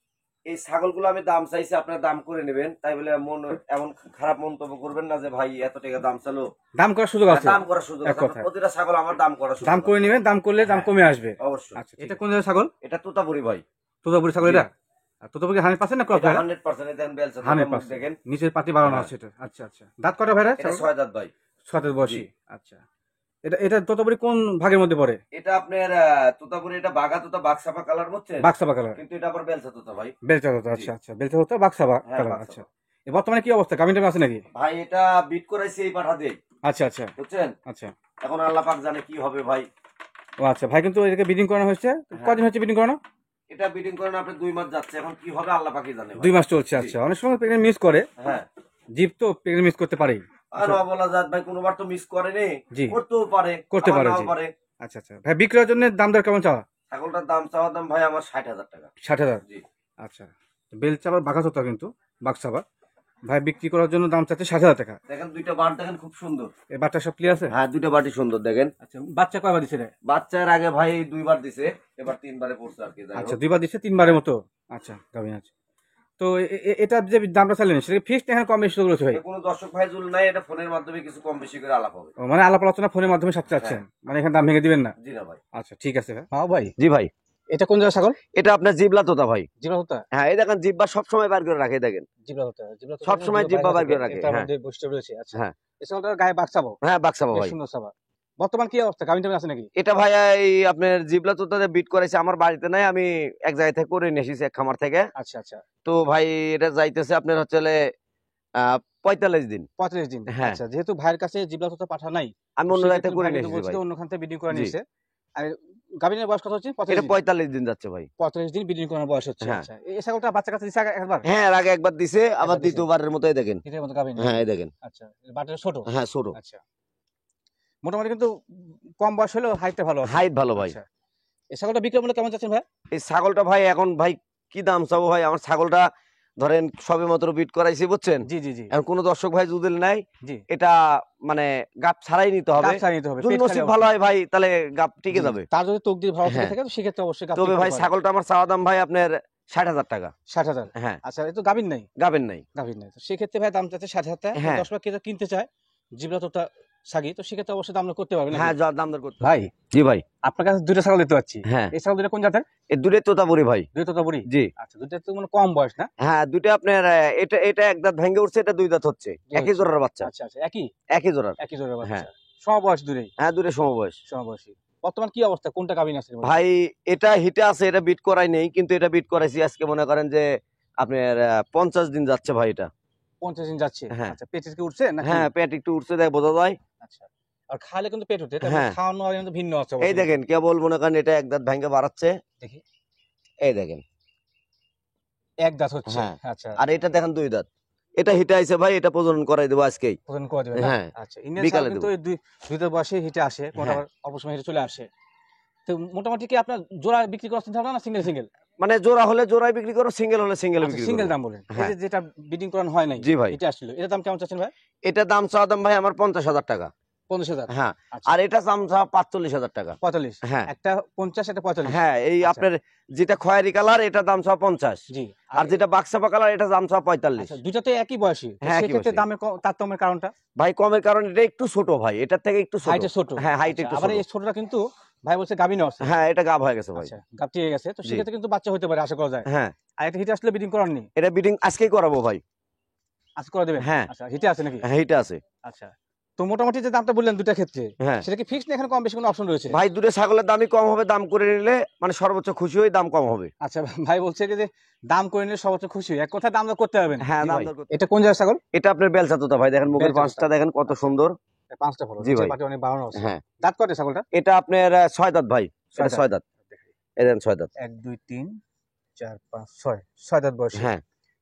এই ছাগলগুলো আমি দাম চাইছি, আপনার দাম করে নেবেন, তাই বলে এমন খারাপ মন্তব্য করবেন না যে ভাই এত টাকা দাম চালো। দাম করার সুযোগ আছে? দাম করার সুযোগ এক আছে, কথায়। প্রতিটা ছাগল আমার দাম করার সুযোগ দাম করে আছে। নেবেন, দাম করলে দাম হ্যাঁ। কমে আসবে। অবশ্যই। আচ্ছা, এটা কোন জায়গায় ছাগল? এটা তোতাপুরি ভাই। তোতাপুরি ছাগল জি। এটা? আর তোতাপুরি 100% না ক্রস এটা ভাইরা? 100%, এই দেখেন বেলচা, 100%। দেখেন নিচের পাতি বাড়ানো হ্যাঁ। আছে এটা। আচ্ছা আচ্ছা, দাঁত কটা ভাইরা? এটা 6 দাঁত ভাই। 6 দাঁত বয়সী। আচ্ছা, এটা এটা তোতাপুরি কোন ভাগের মধ্যে পড়ে? এটা আপনার তোতাপুরি, এটা বাঘা তোতা, বাঘসাপা কালার বুঝছেন, বাক্সাবা কালার? কিন্তু এটা আবার বেলচা তোতা ভাই। বেলচা তোতা? আচ্ছা আচ্ছা, বেলচা তোতা বাক্সাবা হ্যাঁ, কালার। বাক্সাবা। আচ্ছা, বর্তমানে কি অবস্থা, গাভিন টাইম আছে নাকি? ভাই এটা বিট করাইছি এই পাঠা দিয়ে, আচ্ছা আচ্ছা বুঝছেন। আচ্ছা। এখন আল্লাহ পাক জানে কি হবে ভাই। ও আচ্ছা ভাই, কিন্তু এটাকে বিডিং করানো হয়েছে হ্যাঁ। কদিন হচ্ছে বিডিং করানো? এটা বিডিং করেন আপনি 2 মাস যাচ্ছে, এখন কি হবে আল্লাহ পাকই জানে ভাই। 2 মাস চলছে। জি। আচ্ছা, অনেক সময় প্রেগনেন্ট মিস করে, হ্যাঁ। জীব তো প্রেগনেন্ট মিস করতে পারেই। আর বলা যাত ভাই, কোনোবার তো মিস করেনি, জি। করতেও পারে, করতে আবার পারে, নাও জি। পারে। আচ্ছা আচ্ছা ভাই, বিক্রয়ের জন্য দাম দর কেমন চাওয়া? ছাগলটার দাম চাওয়া দাম ভাই আমার 60,000 টাকা। 60,000? জি। আচ্ছা, বেলচা আবার বাঘা তোতা কিন্তু বাক্সাবা। ভাই বিক্রি করার জন্য দাম চাচ্ছে 60,000 টাকা। দেখেন দুইটা বাট দেখেন খুব সুন্দর। এই বাচ্চা সব ক্লিয়ার আছে? হ্যাঁ, দুইটা বাটি সুন্দর দেখেন। আচ্ছা, বাচ্চা কয়বার দিছে রে? বাচ্চার আগে ভাই 2 বার দিছে, এবার 3 বারে পড়ছে আর কি। যাই আচ্ছা, হোক। 2 বার দিছে, 3 বারের মতো। আচ্ছা, গাভিন আছে। তো এটা যে দামটা চাইলেন সেটা ফিক্সড এখানে কম বেশি রয়েছে ভাই? কোনো দর্শক ভাই জুল নাই, এটা ফোনের মাধ্যমে কিছু কম বেশি করে আলাপ হবে। ও, মানে আলাপ আলোচনা ফোনের মাধ্যমে সব চাচ্ছেন, মানে এখানে দাম ভেঙে দিবেন না? জি না ভাই। আচ্ছা, ঠিক আছে ভাই। হ্যাঁ ভাই, জি ভাই। এটা কোন জায়গায় ছাগল? এটা আপনার জিবলা তোতা ভাই। জিব্রা তোতা? হ্যাঁ, এই দেখেন জিব্বা সব সময় বার করে রাখে, দেখেন জিব্রা তোতা, জিব্রা তোতা সবসময় জিব্বা বার করে রাখে। এটার হ্যাঁ। মধ্যে বৈশিষ্ট্য রয়েছে। আচ্ছা, হ্যাঁ। এই ছাগলটার গায়ে বাক্সাবো? হ্যাঁ, বাক্সাবা বেশ ভাই। সুন্দর ছাগল। বর্তমান কি অবস্থা, গাভিন টাইম আছে নাকি? এটা ভাই এই আপনার জিবলা তোতাতে বিট করেছে, আমার বাড়িতে নাই, আমি এক জায়গা থেকে করে নিয়ে এসেছি, এক খামার থেকে। আচ্ছা আচ্ছা, তো ভাই এটা যাইতেছে আপনার হচ্ছে 45 দিন। 35 দিন। হ্যাঁ। আচ্ছা, যেহেতু ভাইয়ের কাছে জিব্রা তোতা পাঠা নাই, আমি অন্য জায়গা থেকে করে নিয়ে এসেছি ভাই। অন্যখান থেকে বিডিং করে জি। নিয়েছে। আর গাভিনের বয়স কত হচ্ছে? এটা 35 দিন। 45 দিন যাচ্ছে ভাই। 35 দিন বিডিং করার বয়স হচ্ছে। হ্যাঁ। আচ্ছা, এই ছাগলটা বাচ্চা কাছে দিছে একবার? হ্যাঁ, এর আগে একবার দিছে, আবার দিছে। দ্বিতীয়বারের মতোই দেখেন। এটার মতো গাভিন? হ্যাঁ, এই দেখেন। আচ্ছা, বাটটা ছোট? হ্যাঁ, ছোট। আচ্ছা, মোটামুটি কিন্তু কম বয়স হলেও হাইটটা ভালো আছে। হাইট ভালো ভাই। আচ্ছা, এই ছাগলটা বিক্রয় মূল্য কেমন যাচ্ছেন ভাই? এই ছাগলটা ভাই এখন ভাই কি দাম চাবো ভাই, আমার ছাগলটা ধরেন সবে মাত্র বিট করাইছি, বুঝছেন। জি জি জি এখন কোনো দর্শক ভাই যদি নাই, জি, এটা মানে গাপ ছাড়াই নিতে হবে। গাছ ছাড়িয়ে নিতে হবে, যদি পেট খালি নসিব অবস্থা। ভালো হয় ভাই, তাহলে গাপ টিকে জি, যাবে। তার যদি তকদির ভালো থেকে হ্যাঁ। থাকে তো সেক্ষেত্রে অবশ্যই গাছ তবে টিকতে ভাই পারে। ছাগলটা আমার চাওয়া দাম ভাই আপনার 60,000 টাকা। 60,000? হ্যাঁ। আচ্ছা, এই তো গাভিন নাই? গাবেন নাই। গাভিন নাই, তো সেক্ষেত্রে ভাই দাম চাচ্ছে 60,000 টাকা। হ্যাঁ। 10 টাকা কিনতে চায় জিব্রা তোতা সাগি, তো সেক্ষেত্রে অবশ্যই দাম দর করতে পারবেন। হ্যাঁ, দাম দর করতে। ভাই, জি ভাই। আপনার কাছে দুটো ছাগল দেখতে পাচ্ছি। হ্যাঁ। এই ছাগল দুটো কোন জাতের? এই দুটো তোতাপুরি ভাই। দুই তোতাপুরি? জি। আচ্ছা, দুটো তো মানে কম বয়স না? হ্যাঁ, দুটো আপনার এটা এটা এক দাঁত ভেঙে উঠছে, এটা 2 দাঁত হচ্ছে, একই জোড়ার বাচ্চা। আচ্ছা আচ্ছা, একই একই জোড়ার। একই জোড়ার বাচ্চা। হ্যাঁ। সমবয়স দূরেই? হ্যাঁ, দুটো সমবয়স। সমবয়সী। বর্তমান কি অবস্থা, কোনটা গাভিন আছে? ভাই এটা হিটে আছে, এটা বিট করাই নেই, কিন্তু এটা বিট করাইছি আজকে মনে করেন যে আপনার 50 দিন যাচ্ছে ভাই এটা। 50 দিন যাচ্ছে? হ্যাঁ। আচ্ছা, পেটে কি উঠছে নাকি? হ্যাঁ, পেট একটু উঠছে, দেখ বোঝা যায়। আচ্ছা, আর খালে কিন্তু পেট উঠে, তারপর হ্যাঁ। খাওয়ানো আর কিন্তু ভিন্ন আছে এই অবশ্যই। দেখেন কেবল মনে করেন এটা এক দাঁত ভাঙ্গে বাড়াচ্ছে, দেখি এই দেখেন। এক দাঁত হচ্ছে। হ্যাঁ। আচ্ছা, আর এটা দেখেন 2 দাঁত। এটা হিটে আইছে ভাই, এটা প্রজনন করাই দেবো আজকেই। প্রদান করে দেবেন না? হ্যাঁ, আচ্ছা, ইন্ডিয়ান ছাগল বিকালে কিন্তু দেবো। এই দুই দাঁত বয়সে হিটে আসে, কোনটা হ্যাঁ। আবার অপসময় হিটে চলে আসে। তো মোটামুটি কি আপনার জোড়া বিক্রি করছেন না সিঙ্গেল সিঙ্গেল? মানে জোড়া হলে জোড়াই বিক্রি করো, সিঙ্গেল হলে সিঙ্গেল আচ্ছা, বিক্রি সিঙ্গেল করবো। দাম বলেন। এই হ্যাঁ। যে যেটা বিডিং করানো হয় নাই, জি ভাই। এটা আসছিল, এটার দাম কেমন চাচ্ছেন ভাই? এটা দাম চাওয়া দাম ভাই আমার 50,000 টাকা। 50,000। হ্যাঁ। আচ্ছা, আর এটা দাম চাওয়া 45,000 টাকা। 45। হ্যাঁ। একটা 50, একটা 45। হ্যাঁ, এই আচ্ছা। আপনার যেটা খয়েরি কালার এটা দাম চাওয়া 50। জি। আর যেটা বাক্সাপা কালার এটা দাম চাওয়া 45। আচ্ছা, দুইটা তো একই বয়সী। তো হ্যাঁ, একই সেক্ষেত্রে বয়সী। দামের তারতম্যের কারণটা? ভাই কমের কারণ এটা একটু ছোট ভাই, এটার থেকে একটু ছোট। হাইটে ছোট। হ্যাঁ, হাইট আচ্ছা, একটু আবার ছোট। এই ছোটটা কিন্তু ভাই বলছে গাভিনও আছে। হ্যাঁ, এটা গাব হয়ে গেছে ভাই। আচ্ছা, গাব টিকে গেছে। তো জি। সেক্ষেত্রে কিন্তু বাচ্চা হতে পারে, আশা করা যায়। হ্যাঁ, আর একটা হিটে আসলে বিডিং করাননি, এটা বিডিং আজকেই করাবো ভাই। আজ করে দেবেন? হ্যাঁ। আচ্ছা, হিটে আছে নাকি? হ্যাঁ, এটা আছে। আচ্ছা, তো মোটামুটি যে দামটা বললেন দুইটার ক্ষেত্রে, হ্যাঁ সেটা কি ফিক্সড না এখানে কম বেশি কোনো অপশন রয়েছে? ভাই, দুটো ছাগলের দামই কম হবে, দাম করে নিলে মানে সর্বোচ্চ খুশি হয়ে দাম কম হবে। আচ্ছা, ভাই বলছে যে দাম করে নিলে সর্বোচ্চ খুশি, এক কথায় দাম দর করতে হবে না। হ্যাঁ, জি দাম ভাই। দর করতে- এটা কোন জায়গার ছাগল? এটা আপনার বেলচা তোতা ভাই, দেখেন মুখের বেলচা পাঁচটা তোতা। দেখেন কত সুন্দর। পাঁচটা ফলো। জি ভাই। পাটি অনেক বাড়ানো আছে। হ্যাঁ। দাঁত কয়টা ছাগলটা? এটা আপনার 6 দাঁত ভাই। এটা 6 দাঁত। এই দেখেন 6 দাঁত। 1 2 3 4 5 6, 6 দাঁত বয়সী। হ্যাঁ,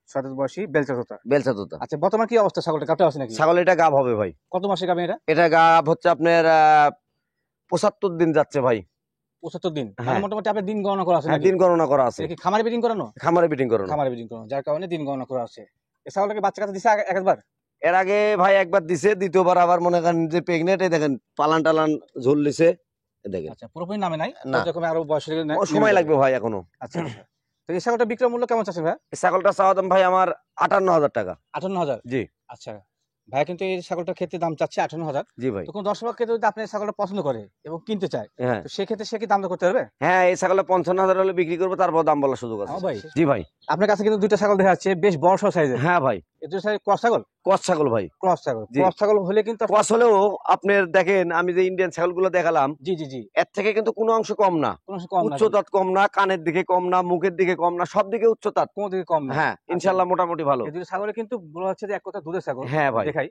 6 দাঁত বয়সী বেলচা তোতা। বেলচা তোতা। আচ্ছা, বর্তমান কি অবস্থা ছাগলটা? গাবটা আছে নাকি? ছাগল এটা গাব হবে ভাই। কত মাসে গাবে এটা? এটা গাব হচ্ছে আপনার 75 দিন যাচ্ছে ভাই। 75 দিন। মানে হ্যাঁ। মোটামুটি আপনার দিন গণনা করা আছে হ্যাঁ, নাকি? দিন গণনা করা আছে। এটা কি খামারে বিডিং করানো? খামারে বিটিং করো না। খামারে বিডিং করানো, যার কারণে দিন গণনা করা আছে। এই ছাগলটাকে বাচ্চা কাচ্চা দিছে একবার? এর আগে ভাই একবার দিছে, দ্বিতীয়বার আবার মনে করেন যে প্রেগনেন্ট, এই দেখেন পালান টালান ঝুল দিছে, এই দেখেন। আচ্ছা, পুরোপুরি নামে নাই, না। যখন আরো বয়স হলে ও সময় লাগবে ভাই এখনো। আচ্ছা, আচ্ছা। তো এই ছাগলটা বিক্রয় মূল্য কেমন চাচ্ছেন ভাই? এই ছাগলটা চাওয়া দাম ভাই আমার 58,000 টাকা। 58,000। জি। আচ্ছা, ভাই কিন্তু এই ছাগলটার ক্ষেত্রে দাম চাচ্ছে 58,000। জি ভাই। তো কোন দর্শক ক্ষেত্রে যদি আপনি এই ছাগলটা পছন্দ করে এবং কিনতে চায়, হ্যাঁ। তো সেক্ষেত্রে সে কি দাম দর করতে পারবে? হ্যাঁ, এই ছাগলটা 55,000 হলে বিক্রি করবো, তারপর দাম বলার সুযোগ আছে। হ্যাঁ ভাই। জি ভাই। আপনার কাছে কিন্তু দুইটা ছাগল দেখা যাচ্ছে, বেশ বড় সড় সাইজের। হ্যাঁ ভাই। এই দুটো সাইজ ক্রস ছাগল? কস ছাগল ভাই। ক্রস ছাগল। জি। ক্রস ছাগল হলে কিন্তু কস হলেও আপনার দেখেন আমি যে ইন্ডিয়ান ছাগলগুলো দেখালাম, জি জি জি, এর থেকে কিন্তু কোনো অংশ কম না। কোনো কম না, উচ্চতা কম না, কানের দিকে কম না, মুখের দিকে কম না, সব দিকে উচ্চতা। কোনো দিকে কম না। হ্যাঁ, ইনশাল্লাহ মোটামুটি ভালো। এই দুটো ছাগলে কিন্তু বলা হচ্ছে যে এক কথা দুধের ছাগল। হ্যাঁ ভাই। দেখাই,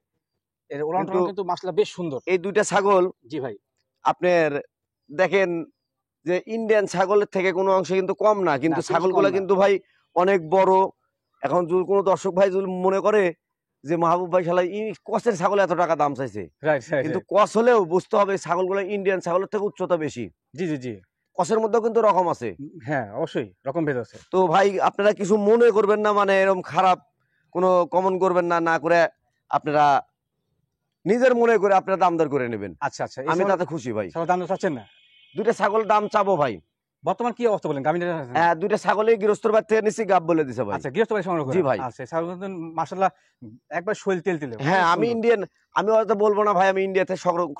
এর ওলান কিন্তু কিন্তু মাশাআল্লাহ বেশ সুন্দর। এই দুইটা ছাগল জি ভাই। আপনার দেখেন যে ইন্ডিয়ান ছাগলের থেকে কোনো অংশে কিন্তু কম না, কিন্তু না, কোনো ছাগলগুলো কম না। কিন্তু ভাই অনেক বড়। এখন যদি কোনো দর্শক ভাই যদি মনে করে যে মাহবুব ভাই শালা কসের ছাগল এত টাকা দাম চাইছে, রাইট রাইট। কিন্তু কস হলেও বুঝতে হবে ছাগলগুলো ইন্ডিয়ান ছাগলের থেকে উচ্চতা বেশি। জি জি জি। কসের মধ্যেও কিন্তু রকম আছে। হ্যাঁ, অবশ্যই রকম ভেদ আছে। তো ভাই আপনারা কিছু মনে করবেন না, মানে এরকম খারাপ কোনো কমন করবেন না, না করে আপনারা নিজের মনে করে আপনারা দাম দর করে নেবেন। আচ্ছা আচ্ছা, এই আমি ছাগল- তাতে খুশি ভাই। ছাগল দাম দর চাচ্ছেন না? দুইটা ছাগল দাম চাবো ভাই। বর্তমান কি অবস্থা বলেন? গাভিন? হ্যাঁ, দুইটা ছাগলই গৃহস্থর বাড়ি থেকে নিচ্ছি, গাব বলে দিছে ভাই। আচ্ছা, গৃহস্থ বাড়ি সংগ্রহ করা? জি ভাই। আচ্ছা, ছাগল কিন্তু মাশাআল্লাহ একবার শৈল তেল তেলে। হ্যাঁ, অনেক আমি সুন্দর। ইন্ডিয়ান, আমি হয়তো বলবো না ভাই আমি ইন্ডিয়াতে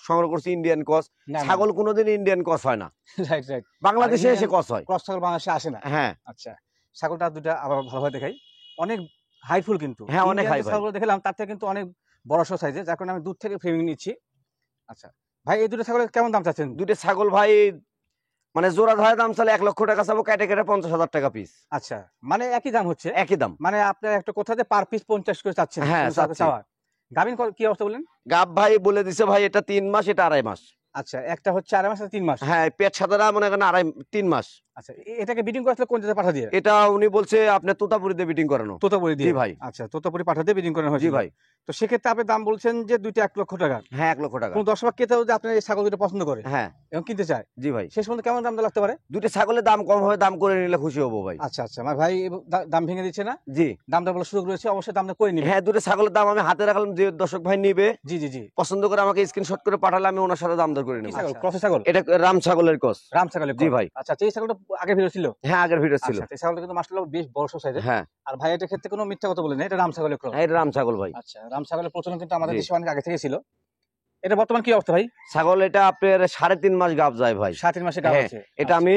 সংগ্রহ করছি ইন্ডিয়ান কস। না, না, ছাগল কোনোদিন ইন্ডিয়ান কস হয় না, রাইট রাইট। বাংলাদেশে আর এসে Indian কস হয়। ক্রস ছাগল বাংলাদেশে আসে না। হ্যাঁ আচ্ছা, ছাগলটা দুটা আবার ভালোভাবে দেখাই, অনেক হাইটফুল কিন্তু। হ্যাঁ, অনেক Indian high যে ভাই। ছাগলগুলো দেখলাম তার থেকে কিন্তু অনেক বড় সড় সাইজের, যার কারণে আমি দূর থেকে ফ্রেমিং নিচ্ছি। আচ্ছা ভাই, এই দুটো ছাগলের কেমন দাম চাচ্ছেন? দুইটা ছাগল ভাই মানে জোড়া ধরে দাম চালে 1 লক্ষ টাকা চাবো, কেটে কেটে 50,000 টাকা পিস। আচ্ছা, মানে একই দাম হচ্ছে? একই দাম। মানে আপনার একটা কোথাতে পার পিস 50 করে চাচ্ছেন? হ্যাঁ, কোনো ছাগল চাচ্ছি। চাওয়া। গাভিন কি অবস্থা বলেন? গাব ভাই বলে দিছে ভাই এটা 3 মাস, এটা 2.5 মাস। আচ্ছা, একটা হচ্ছে 2.5 মাস আর 3 মাস। হ্যাঁ, পেট সাদারা মনে করেন 3 মাস। আচ্ছা, এটাকে বিডিং করাতে কোন জায়গায় পাঠা দিয়ে? এটা উনি বলছে আপনার তোতাপুরিতে বিটিং করানো। তোতাপুরি দিয়ে? জি ভাই। আচ্ছা, তোতাপুরি পাঠা দিয়ে বিডিং করানো জি হয়েছিল। ভাই। তো সেক্ষেত্রে আপনি দাম বলছেন যে দুইটা 1 লক্ষ টাকা। হ্যাঁ, 1 লক্ষ টাকা। কোন দর্শক ক্রেতা যদি আপনার এই ছাগল দুটো পছন্দ করে হ্যাঁ। এবং কিনতে চায়, জি ভাই। শেষ পর্যন্ত কেমন দাম লাগতে পারে? দুইটা ছাগলের দাম কম হবে, দাম করে নিলে খুশি হবো ভাই। আচ্ছা আচ্ছা, আমার ভাই দাম ভেঙে দিচ্ছে না? জি। দামটা বলার সুযোগ রয়েছে, অবশ্যই দামটা করে নিবে। হ্যাঁ, দুটো ছাগলের দাম আমি হাতে রাখলাম, যে দর্শক ভাই নিবে জি জি জি। পছন্দ করে আমাকে স্ক্রিনশট করে পাঠালে আমি ওনার সাথে দাম দর করে কি নেব। ছাগল? ক্রসের ছাগল? এটা রাম ছাগলের কস। রাম ছাগলের জি ক্রস। ভাই। আচ্ছা, এই ছাগলটা আগে ভিডিও ছিল? হ্যাঁ, আগের ভিডিও ছিল। আচ্ছা, এই ছাগলটা কিন্তু মাশাআল্লাহ বেশ বড় সাইজের। হ্যাঁ। আর ভাই এটার ক্ষেত্রে কোনো মিথ্যা কথা বলেন না, এটা রাম ছাগলের ক্রস। হ্যাঁ, এটা রাম ছাগল ভাই। আচ্ছা, রাম ছাগলের প্রচলন কিন্তু আমাদের জি। দেশে অনেক আগে থেকে ছিল। এটা বর্তমান কি অবস্থা ভাই? ছাগল এটা আপনার 3.5 মাস গাব যায় ভাই। 7 মাসে গাব হ্যাঁ, আছে। এটা আমি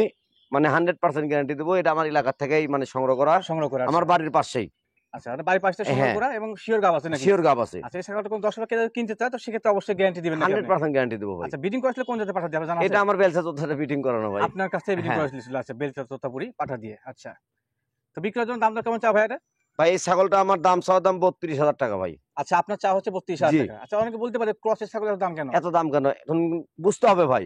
মানে 100% গ্যারান্টি দেবো। এটা আমার এলাকা থেকেই মানে সংগ্রহ করা, সংগ্রহ করা আমার বাড়ির পাশেই। আচ্ছা, মানে বাড়ির পাশে সংগ্রহ হ্যাঁ। করা এবং শিওর গাব আছে নাকি? শিওর গাব আছে। আচ্ছা, এই ছাগলটা কোন দর্শক কিনতে চায় তো সেক্ষেত্রে অবশ্যই গ্যারান্টি দিবেন নাকি আপনি? 100% গ্যারান্টি দেবো ভাই। আচ্ছা, বিডিং করেছিল কোন জায়গায় পাঠা দিয়ে জানা আছে? এটা আমার বেলসা চোদ্দাতে ফিটিং করানো ভাই। আপনার কাছ থেকে বিডিং হ্যাঁ। করেছিল? আচ্ছা, বেলচা তোতাপুরি পাঠা দিয়ে। আচ্ছা, তো বিক্রয়ের জন্য দামটা কেমন চা ভাই এটা? ভাই এই ছাগলটা আমার দাম চাওয়া দাম 32,000 টাকা ভাই। আচ্ছা, আপনার চা হচ্ছে 32,000 জি। টাকা। আচ্ছা, অনেকে বলতে পারে ক্রসের ছাগলের দাম কেন? এত দাম কেন এখন বুঝতে হবে ভাই,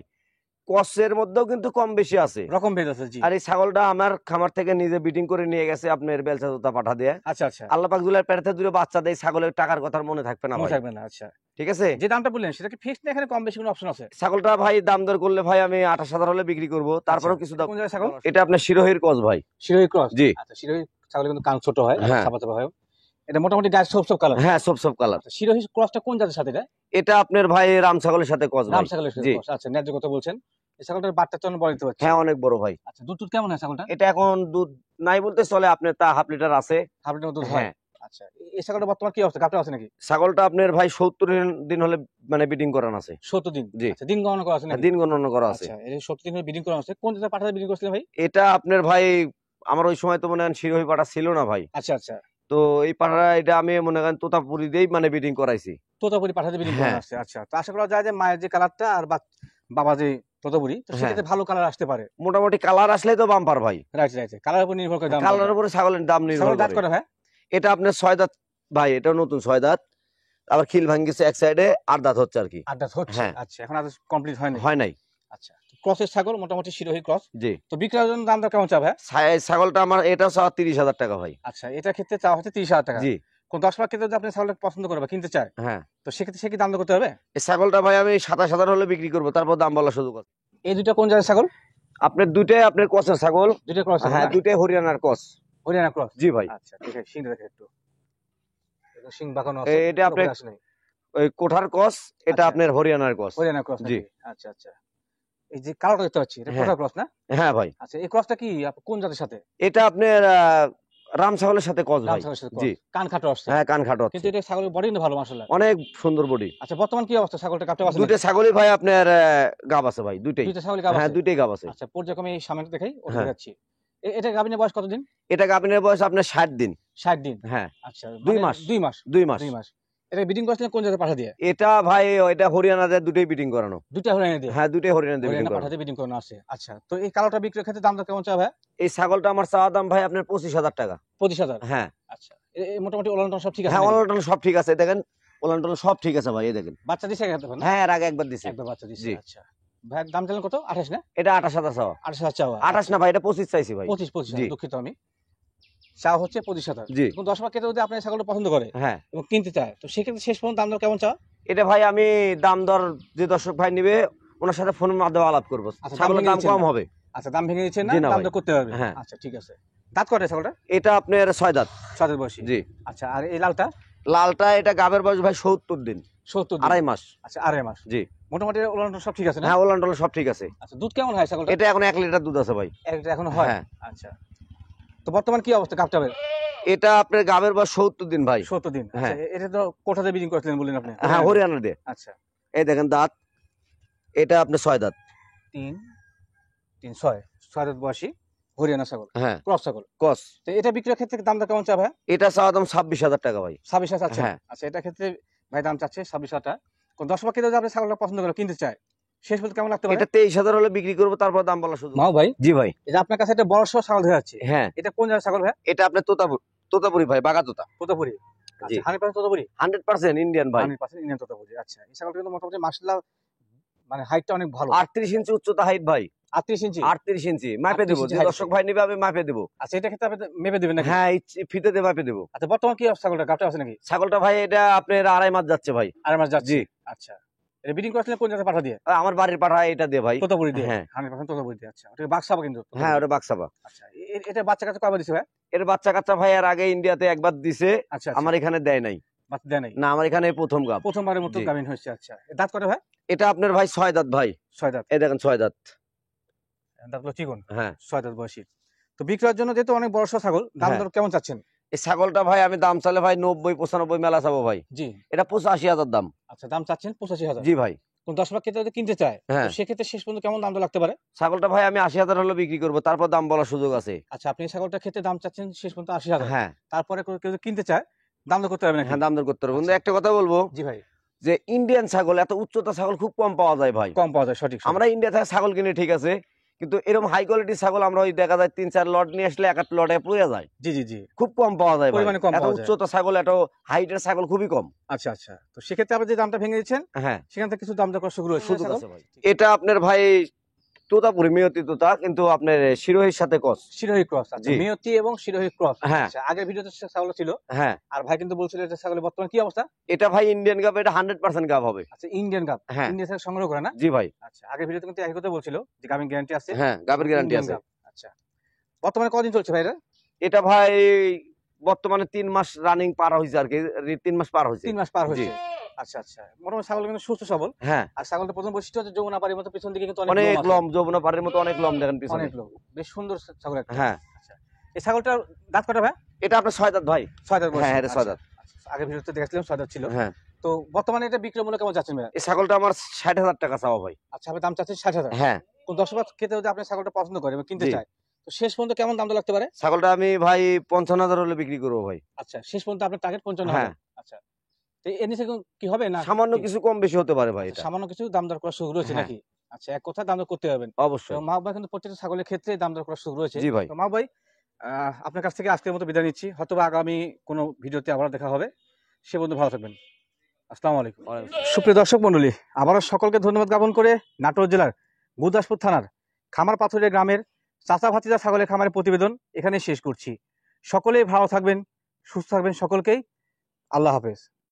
কসের মধ্যেও কিন্তু কম বেশি আছে। রকম ভেদ আছে, জি। আর এই ছাগলটা আমার খামার থেকে নিজে বিডিং করে নিয়ে গেছে আপনার বেলচা জোতা পাঠা দিয়ে। আচ্ছা, আচ্ছা। আল্লাহ পাক দুলার পেটে দুটো বাচ্চা দেয়, ছাগলের টাকার কথা মনে থাকবে না মনে ভাই, থাকবে না, আচ্ছা। ঠিক আছে। যে দামটা বললেন সেটা কি ফিক্সড না এখানে কম বেশি কোনো অপশন আছে? ছাগলটা ভাই দাম দর করলে ভাই আমি 28,000 হলে বিক্রি করব, তারপরেও আচ্ছা, কিছু এটা দাম। কোন জায়গার ছাগল? এটা আপনার শিরোহির কস ভাই। শিরোহী ক্রস? জি। আচ্ছা, শিরোহী ছাগলের কিন্তু কান ছোট হয়, হ্যাঁ। চাপা চাপা হয়। এটা মোটামুটি গায়ে সব কালার। হ্যাঁ, সব কালার। আচ্ছা, শিরোহী ক্রসটা কোন জাতের সাথে এটা? এটা আপনার ভাই রাম ছাগলের সাথে কস রাম ভাই। ছাগলের সাথে জি। ক্রস। আচ্ছা, ন্যায্য কথা বলছেন। এই ছাগলটার বাটটা তো অনেক বড় দেখতে পাচ্ছি। হ্যাঁ, অনেক বড় ভাই। আচ্ছা, দুধ কেমন হয় ছাগলটা? এটা এখন দুধ নাই বলতে চলে, আপনার তা হাফ লিটার আছে। হাফ লিটার দুধ হয়? হ্যাঁ। আচ্ছা, এই ছাগলটা বর্তমান কি অবস্থা? গাভটা আছে নাকি? ছাগলটা আপনার ভাই 70 দিন হলে মানে বিডিং করানো আছে। 70 দিন? জি। আচ্ছা, দিন গণনা করা আছে নাকি? দিন গণনা করা আছে। আচ্ছা, এই 70 দিন হলে ব্রিডিং করা আছে। কোন জাতের পাঠাতে ব্রিডিং করছিলেন ভাই? এটা আপনার ভাই আমার ওই সময় তো মনে হয় শিরোহী পাঠা ছিল না ভাই, আচ্ছা, আচ্ছা। তো এই পাঠাটা এটা আমি মনে করেন তোতাপুরি দিয়েই মানে বিডিং করাইছি। তোতাপুরি পাঠাতে ব্রিডিং করা হ্যাঁ। আছে। আচ্ছা, তো আশা করা যায় যে মায়ের যে কালারটা আর বাবা যে তোতাপুরি, তো হ্যাঁ। সেক্ষেত্রে ভালো কালার আসতে পারে। মোটামুটি কালার আসলে তো বাম্পার ভাই। Right, right. কালারের উপর নির্ভর করে দাম। কালারের উপরে ছাগলের দাম নির্ভর ছাগল দাঁত করে। করে ভাই? এটা আপনার 6 দাঁত ভাই, এটা নতুন 6 দাঁত, আবার খিল ভাঙ্গিছে এক সাইডে, 8 দাঁত হচ্ছে আর কি। 8 দাঁত হচ্ছে? হ্যাঁ। আচ্ছা, এখন আর কমপ্লিট হয়নি? হয় নাই। আচ্ছা, ক্রসের ছাগল মোটামুটি শিরোহী ক্রস। জি। তো বিক্রয়ের জন্য দামটা কেমন চাও ভাই? ছাগলটা আমার এটা 30,000 টাকা ভাই। আচ্ছা, এটার ক্ষেত্রে চাওয়া হচ্ছে 30,000 টাকা। জি। কোন 10 লাখ ক্ষেত্রে যদি আপনি ছাগলটা পছন্দ করে বা কিনতে চায়, হ্যাঁ, তো সেক্ষেত্রে সে কি দাম দর করতে হবে? এই ছাগলটা ভাই আমি 27,000 হলে বিক্রি করবো, তারপর দাম বলার সুযোগ আছে। এই দুইটা কোন জাতের ছাগল? আপনার দুইটাই আপনার কসের ছাগল। দুইটা ক্রস? হ্যাঁ, দুইটাই হরিয়ানার কস। হরিয়ানা ক্রস? জি ভাই। আচ্ছা, ঠিক আছে। শিং দেখে একটু। এটা শিং বাঁকানো আছে। এটা আপনার আসে নাই। ওই কোঠার কস, এটা আচ্ছা। আপনার হরিয়ানার কস। হরিয়ানা ক্রস জি। নাকি? আচ্ছা, আচ্ছা। এই যে কালোটা দেখতে পাচ্ছি, এটা হ্যাঁ। কোটা ক্রস না? হ্যাঁ ভাই। আচ্ছা, এই ক্রসটা কি কোন জাতের সাথে? এটা আপনার রাম ছাগলের সাথে কস রাম ভাই। ছাগলের সাথে জি। ক্রস। কান খাটো আসছে। হ্যাঁ, কান খাটো কিন্তু আছে। এটা ছাগলের বডি কিন্তু ভালো মাশাআল্লাহ। অনেক সুন্দর বডি। আচ্ছা, বর্তমান কি অবস্থা ছাগলটা? গাবটা আছে দুইটা নাকি? ছাগলই ভাই আপনার গাব আছে ভাই, দুইটাই। দুইটা ছাগলই গাব হ্যাঁ, আছে? দুইটাই গাব আছে। আচ্ছা, পর্যায়ক্রমে এই সামনে দেখাই, ওটা হ্যাঁ। দেখাচ্ছি। এটা গাভিনের বয়স কতদিন? এটা গাভিনের বয়স আপনার 60 দিন। 60 দিন? হ্যাঁ। আচ্ছা, 2 মানে মাস। 2 মাস? 2 মাস। 2 মাস। এটা ব্রিডিং করছিলেন কোন জাতের পাঠা দিয়ে? এটা ভাই এটা হরিয়ানাতে দুটোই বিডিং করানো। দুইটা হরিয়ানা দিয়ে? হ্যাঁ, দুটোই হরিয়ানাতে বিডিং হরিয়ানা করানো। পাঠাতে ব্রিডিং করানো আছে। আচ্ছা, তো এই কালোটা বিক্রির ক্ষেত্রে দামটা কেমন চাও ভাই? এই ছাগলটা আমার চাওয়া দাম ভাই আপনার 25,000 টাকা। 25,000? হ্যাঁ। আচ্ছা, মোটামুটি ওলান সব ঠিক আছে হ্যাঁ, নাকি? ওলান সব ঠিক আছে, দেখেন ওলান সব ঠিক আছে ভাই, এই দেখেন। বাচ্চা দিছে এখন? হ্যাঁ, এর আগে একবার দিছি। একবার বাচ্চা দিছে। জি। আচ্ছা, ভাইয়ের দাম চাইলেন কত? 28 না? এটা 28,000 চাওয়া। 28,000 চাওয়া? 28 না ভাই, এটা 25 চাইছি ভাই। 25 জি। দুঃখিত আমি। চাওয়া হচ্ছে 25,000। জি। এখন 10 লাখ ক্ষেত্রে যদি আপনি ছাগলটা পছন্দ করে হ্যাঁ, এবং কিনতে চায়, তো সেক্ষেত্রে শেষ পর্যন্ত দাম দর কেমন চাওয়া? এটা ভাই আমি দাম দর যে দর্শক ভাই নিবে ওনার সাথে ফোনের মাধ্যমে আলাপ করবো। আচ্ছা, ছাগলের দাম দাম ভেঙে কম দিচ্ছেন হবে। আচ্ছা, দাম ভেঙে দিচ্ছেন না, জি না দাম ভাই। দর করতে পারবে? হ্যাঁ। আচ্ছা, ঠিক আছে। দাঁত কয়টা ছাগলটা? এটা আপনার 6 দাঁত। 6 দাঁত বয়সী? জি। আচ্ছা, আর এই লালটা? লালটা এটা গাবের বয়স ভাই 70 দিন, 70 দিন? 2.5 মাস। আচ্ছা, 2.5 মাস। জি। মোটামুটি ওলান সব ঠিক আছে না? হ্যাঁ, ওলান সব ঠিক আছে। আচ্ছা, দুধ কেমন হয় ছাগলটা? এটা এখন 1 লিটার দুধ আছে ভাই। একটা এখনো হয়? হ্যাঁ। আচ্ছা, তো বর্তমান কি অবস্থা গাবটাবের? এটা আপনার গাবের বয়স 70 দিন ভাই। 70 দিন? আচ্ছা, হ্যাঁ। এটা তো কোঠাতে ব্রিডিং করছিলেন বললেন আপনি? হ্যাঁ, হরিয়ানা দিয়ে। আচ্ছা, এই দেখেন দাঁত, এটা আপনার 6 দাঁত। 6 দাঁত বয়সী হরিয়ানা ছাগল, হ্যাঁ, ক্রস ছাগল। কস। তো এটা বিক্রির ক্ষেত্রে দামটা কেমন চাও ভাই? এটা চাওয়া দাম 26,000 টাকা ভাই। 26,000 চাচ্ছে? হ্যাঁ। আচ্ছা, এটা ক্ষেত্রে ভাই দাম চাচ্ছে 26,000 টাকা। কোন 10 লাখ যদি আপনি ছাগলটা পছন্দ করে কিনতে চায়, শেষ পর্যন্ত কেমন লাগতে পারে? এটা 23,000 হলে বিক্রি করবো, তারপর দাম বলা শুধু। মাও ভাই, জি ভাই। এটা আপনার কাছে একটা বড় সড় ছাগল ধরে যাচ্ছে। হ্যাঁ, এটা কোন জাতের ছাগল ভাই? এটা আপনার তোতাপুরি ভাই, বাঘা তোতা। তোতাপুরি? জি। আচ্ছা, 100% তোতাপুরি? 100% ইন্ডিয়ান ভাই। 100% ইন্ডিয়ান তোতাপুরি। আচ্ছা, এই ছাগলটা কিন্তু মোটামুটি মাশাআল্লাহ মানে হাইটটা অনেক ভালো। 38 ইঞ্চি উচ্চতা হাইট ভাই। 38 ইঞ্চি? 38 ইঞ্চি মাপে 38 দেবো, ইঞ্চি যে height দর্শক আছে। ভাই নিবে আমি মাপে দেবো। আচ্ছা, এটা ক্ষেত্রে আপনি মেপে দিবেন নাকি? হ্যাঁ, ফিতে দিয়ে মাপে দেবো। আচ্ছা, বর্তমান কি অবস্থা ছাগলটা? গাবটা আছে নাকি? ছাগলটা ভাই এটা আপনার 2.5 মাস যাচ্ছে ভাই। 2.5 মাস যাচ্ছে? জি। আচ্ছা, এটা ব্রিডিং করছিলেন কোন জাতের পাঠা দিয়ে? আমার বাড়ির পাঠা এটা দিয়ে ভাই। তোতাপুরি দিয়ে? হ্যাঁ। 100% তোতাপুরি দিয়ে। আচ্ছা, ওটা বাক্সাবা কিন্তু? হ্যাঁ, ওটা বাক্সাবা। আচ্ছা, এটা বাচ্চা কাচ্চা কয়বার দিছে ভাই? এর বাচ্চা কাচ্চা ভাই আর আগে ইন্ডিয়াতে একবার দিছে, আচ্ছা, আমার এখানে দেয় নাই। বাচ্চা দেয় নাই? না, আমার এখানে প্রথম গাব। প্রথমবারের মতো জি। গাভিন হয়েছে। আচ্ছা, দাঁত কয়টা ভাই? এটা আপনার ভাই 6 দাঁত ভাই। 6 দাঁত? এই দেখেন 6 দাঁত। দাঁতগুলো চিকন? হ্যাঁ। 6 দাঁত বয়সী। তো বিক্রয়ের জন্য যেহেতু অনেক বড় সড় ছাগল, দাম হ্যাঁ। দর কেমন চাচ্ছেন? এই ছাগলটা ভাই আমি দাম চাইলে ভাই 90-95 মেলা চাবো ভাই। জি। এটা 85,000 দাম। আচ্ছা, দাম চাচ্ছেন 85,000? জি ভাই। কোন 10 লাখ ক্ষেত্রে যদি কিনতে চায়, হ্যাঁ। তো সেক্ষেত্রে শেষ পর্যন্ত কেমন দাম দর লাগতে পারে? ছাগলটা ভাই আমি 80,000 হলে বিক্রি করবো, তারপর দাম বলার সুযোগ আছে। আচ্ছা, আপনি এই ছাগলটার ক্ষেত্রে দাম চাচ্ছেন শেষ পর্যন্ত 80,000? হ্যাঁ। তারপরে কেউ যদি কিনতে চায়, দাম দর করতে পারবে নাকি? হ্যাঁ, দাম দর করতে পারবো। কিন্তু আচ্ছা। একটা কথা বলবো, জি ভাই। যে ইন্ডিয়ান ছাগল এত উচ্চতা ছাগল খুব কম পাওয়া যায় ভাই। কম পাওয়া যায়, সঠিক। আমরা ইন্ডিয়া থেকে ছাগল কিনে ঠিক আছে, কিন্তু এরকম হাই কোয়ালিটির ছাগল আমরা ওই দেখা যায় 3-4 লট নিয়ে আসলে এক লটে পড়ে যায়, জি জি জি, খুব কম পাওয়া যায় ভাই। পরিমাণে কম এত পাওয়া যায়। উচ্চতা ছাগল, এত হাইটের ছাগল খুবই কম। আচ্ছা আচ্ছা, তো সেক্ষেত্রে আপনি যে দামটা ভেঙে দিচ্ছেন হ্যাঁ, সেখান থেকে কিছু দাম দর করা শুরু হয়েছে সুযোগ ছাগল? আছে ভাই। এটা আপনার ভাই তোতাপুরি মেয়তি তোতা, কিন্তু আপনার শিরোহির সাথে কস। শিরোহী ক্রস, আচ্ছা, জি। মেয়তি এবং শিরোহী ক্রস। হ্যাঁ। আচ্ছা, আগের ভিডিওতে ছাগল ছিল, হ্যাঁ, আর ভাই কিন্তু বলছিল এটা ছাগলের বর্তমান কি অবস্থা? এটা ভাই ইন্ডিয়ান গাব, এটা 100% গাব হবে। আচ্ছা, ইন্ডিয়ান গাব, হ্যাঁ। ইন্ডিয়া থেকে সংগ্রহ করে না? জি ভাই। আচ্ছা, আগের ভিডিওতে কিন্তু একই কথা বলছিল যে গাবিন গ্যারান্টি আছে। হ্যাঁ, গাবের গ্যারান্টি ইন্ডিয়ান আছে। গাব। আচ্ছা, বর্তমানে কদিন চলছে ভাই এটা? এটা ভাই বর্তমানে 3 মাস রানিং পার হয়েছে আর কি, 3 মাস পার হয়েছে। 3 মাস পার জি। হয়েছে। আচ্ছা আচ্ছা, মোটামুটি ছাগল কিন্তু সুস্থ সবল। হ্যাঁ, আর ছাগলটার প্রথম বৈশিষ্ট্য হচ্ছে যমুনা পাড়ির মতো পিছন দিকে কিন্তু অনেক অনেক লোম লম, যমুনা পাড়ের মতো অনেক লম দেখেন আছে। পিছনে। অনেক লোম, বেশ সুন্দর ছাগল একটা। হ্যাঁ, আচ্ছা, এই ছাগলটার দাঁত কটা ভাই? এটা আপনার 6 দাঁত ভাই। 6 দাঁত বয়স। হ্যাঁ, এটা 6 দাঁত। আচ্ছা, আগের ভিডিওতে দেখছিলাম 6 দাঁত ছিল। হ্যাঁ, তো বর্তমানে এটা বিক্রয় মূল্য কেমন যাচ্ছে ভাই? এই ছাগলটা আমার 60,000 টাকা চাওয়া ভাই। আচ্ছা, আপনি দাম চাচ্ছেন 60,000। হ্যাঁ, কোন দর্শক খেতে যদি আপনি ছাগলটা পছন্দ করে এবং কিনতে জি। চায়, তো শেষ পর্যন্ত কেমন দাম লাগতে পারে? ছাগলটা আমি ভাই 55,000 হলে বিক্রি করবো ভাই। আচ্ছা, শেষ পর্যন্ত আপনার টার্গেট 55,000। হ্যাঁ। আচ্ছা, তো এর নিচে কি হবে না? সামান্য কি? কিছু কম বেশি হতে পারে ভাই আচ্ছা, এটা। সামান্য কিছু দাম দর করা শুরু রয়েছে হ্যাঁ। নাকি? আচ্ছা, এক কথায় দাম দর করতে পারবেন। তো অবশ্যই। মাহবুব ভাই কিন্তু প্রত্যেকটা ছাগলের ক্ষেত্রে দাম দর করা শুরু রয়েছে। জি ভাই। তো মাহবুব ভাই, আপনার কাছ থেকে আজকের মতো বিদায় নিচ্ছি। হয়তোবা আগামী কোনো ভিডিওতে আবার দেখা হবে। সে পর্যন্ত ভালো থাকবেন। আসসালামু আলাইকুম। সুপ্রিয় দর্শক মণ্ডলী, আবারও সকলকে ধন্যবাদ জ্ঞাপন করে নাটোর জেলার গুরদাসপুর থানার খামার পাথুরিয়া গ্রামের চাচা ভাতিজা ছাগলের খামারের প্রতিবেদন এখানে শেষ করছি। সকলেই ভালো থাকবেন, সুস্থ থাকবেন সকলকেই। আল্লাহ হাফেজ।